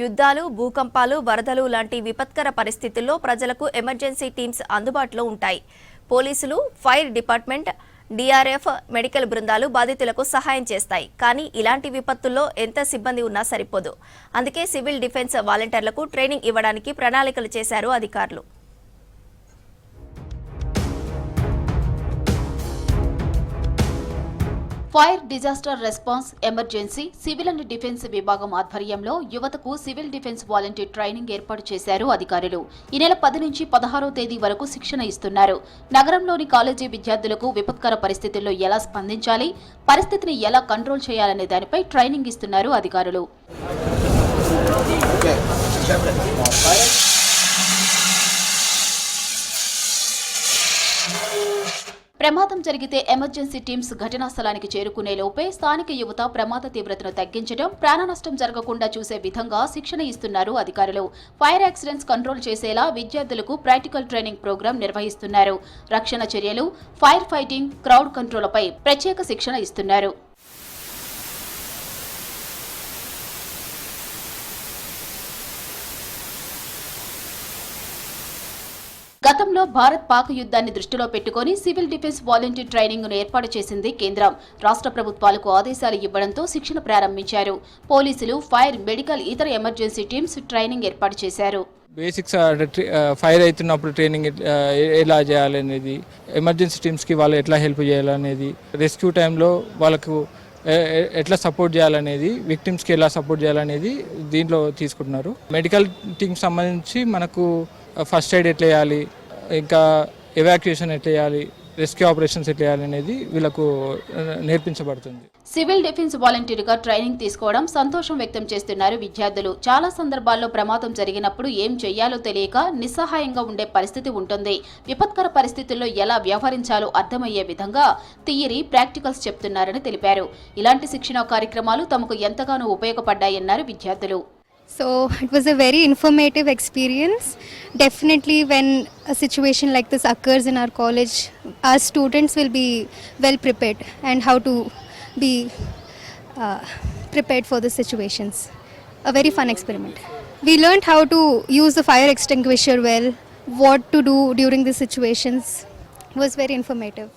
యుద్ధాలు, భూకంపాలు, వరదలు లాంటి విపత్కర పరిస్థితుల్లో ప్రజలకు ఎమర్జెన్సీ టీమ్స్ అందుబాటులో ఉంటాయి. పోలీసులు, ఫైర్ డిపార్ట్మెంట్, డిఆర్ఎఫ్, మెడికల్ బృందాలు బాధితులకు సహాయం చేస్తాయి. కానీ ఇలాంటి విపత్తుల్లో ఎంత సిబ్బంది ఉన్నా సరిపోదు. అందుకే సివిల్ డిఫెన్స్ వాలంటీర్లకు ట్రైనింగ్ ఇవ్వడానికి ప్రణాళికలు చేశారు అధికారులు. Fire disaster response, emergency, civil and defence విభాగం ఆధ్వర్యంలో యువతకు సివిల్ డిఫెన్స్ వాలంటీర్ ట్రైనింగ్ ఏర్పాటు చేశారు అధికారులు. ఈ నెల 10 నుంచి 16వ తేదీ వరకు శిక్షణ ఇస్తున్నారు. నగరంలోని కాలేజీ విద్యార్థులకు విపత్కర పరిస్థితుల్లో ఎలా స్పందించాలి, పరిస్థితిని ఎలా కంట్రోల్ చేయాలనే దానిపై ట్రైనింగ్ ఇస్తున్నారు అధికారులు. ప్రమాదం జరిగితే ఎమర్జెన్సీ టీమ్స్ ఘటనా స్థలానికి చేరుకునే లోపే స్థానిక యువత ప్రమాద తీవ్రతను తగ్గించడం, ప్రాణ నష్టం జరగకుండా చూసే విధంగా శిక్షణ ఇస్తున్నారు అధికారులు. ఫైర్ యాక్సిడెంట్స్ కంట్రోల్ చేసేలా విద్యార్థులకు ప్రాక్టికల్ ట్రైనింగ్ ప్రోగ్రాం నిర్వహిస్తున్నారు. రక్షణ చర్యలు, ఫైర్ ఫైటింగ్, క్రౌడ్ కంట్రోల్పై ప్రత్యేక శిక్షణ ఇస్తున్నారు. గతంలో భారత్ పాక్ యుద్ధాన్ని దృష్టిలో పెట్టుకుని సివిల్ డిఫెన్స్ వాలంటీర్ ట్రైనింగ్ ను ఏర్పాటు చేసింది కేంద్రం. రాష్ట్ర ప్రభుత్వాలకు ఆదేశాలు ఇవ్వడంతో శిక్షణ ప్రారంభించారు. పోలీసులు, ఫైర్, మెడికల్, ఇతర ఎమర్జెన్సీ టీమ్స్ ట్రైనింగ్ ఏర్పాటు చేశారు. బేసిక్స్ ఫైర్ అవుతున్నప్పుడు ట్రైనింగ్ ఎలా చేయాలనేది, ఎమర్జెన్సీ టీమ్స్కి వాళ్ళు ఎట్లా హెల్ప్ చేయాలనేది, రెస్క్యూ టైంలో వాళ్ళకు ఎట్లా సపోర్ట్ చేయాలనేది, విక్టిమ్స్కి ఎలా సపోర్ట్ చేయాలనేది దీంట్లో తీసుకుంటున్నారు. మెడికల్ టీమ్కి సంబంధించి మనకు ఫస్ట్ ఎయిడ్ ఎట్లా చేయాలి, ఇంకా ఎవాక్యుయేషన్ ఎట్లా చేయాలి, రెస్క్యూ ఆపరేషన్స్ ఎట్లా చేయాలి అనేది వీళ్ళకు నేర్పించబడుతుంది. సివిల్ డిఫెన్స్ వాలంటీర్గా ట్రైనింగ్ తీసుకోవడం సంతోషం వ్యక్తం చేస్తున్నారు విద్యార్థులు. చాలా సందర్భాల్లో ప్రమాదం జరిగినప్పుడు ఏం చేయాలో తెలియక నిస్సహాయంగా ఉండే పరిస్థితి ఉంటుంది. విపత్కర పరిస్థితుల్లో ఎలా వ్యవహరించాలో అర్థమయ్యే విధంగా థియరీ, ప్రాక్టికల్స్ చెప్తున్నారని తెలిపారు. ఇలాంటి శిక్షణ కార్యక్రమాలు తమకు ఎంతగానో ఉపయోగపడ్డాయన్నారు విద్యార్థులు. So it was a very informative experience. Definitely when a situation like this occurs in our college, our students will be well prepared and how to be prepared for the situations. A very fun experiment. We learned how to use the fire extinguisher well, what to do during the situations. It was very informative.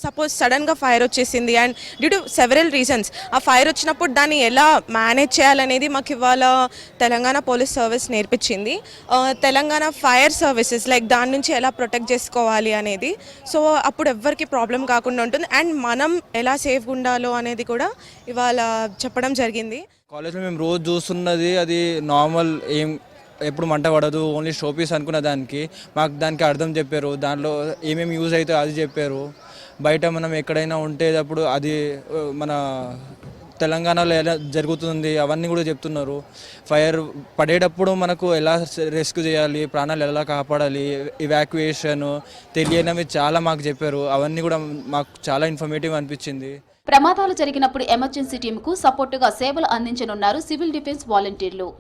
Suppose సడన్గా fire వచ్చేసింది and due to several reasons ఆ fire వచ్చినప్పుడు దాన్ని ఎలా manage చేయాలనేది మాకు ఇవాళ Telangana police service నేర్పించింది. తెలంగాణ ఫైర్ సర్వీసెస్ లైక్ దాని నుంచి ఎలా ప్రొటెక్ట్ చేసుకోవాలి అనేది, సో అప్పుడు ఎవ్వరికి ప్రాబ్లం కాకుండా ఉంటుంది అండ్ మనం ఎలా సేఫ్గా ఉండాలో అనేది కూడా ఇవాళ చెప్పడం జరిగింది. కాలేజ్లో మేము రోజు చూస్తున్నది అది నార్మల్, ఎప్పుడు మంట పడదు, ఓన్లీ షోపీస్ అనుకున్న దానికి మాకు దానికి అర్థం చెప్పారు. దాంట్లో ఏమేమి యూజ్ అవుతాయో అది చెప్పారు. బయట మనం ఎక్కడైనా ఉంటేటప్పుడు అది మన తెలంగాణలో ఎలా జరుగుతుంది అవన్నీ కూడా చెప్తున్నారు. ఫైర్ పడేటప్పుడు మనకు ఎలా రెస్క్యూ చేయాలి, ప్రాణాలు ఎలా కాపాడాలి, ఇవాక్యుయేషన్ తెలియనివి చాలా మాకు చెప్పారు. అవన్నీ కూడా మాకు చాలా ఇన్ఫర్మేటివ్ అనిపించింది. ప్రమాదాలు జరిగినప్పుడు ఎమర్జెన్సీ టీంకు సపోర్టుగా సేవలు అందించనున్నారు సివిల్ డిఫెన్స్ వాలంటీర్లు.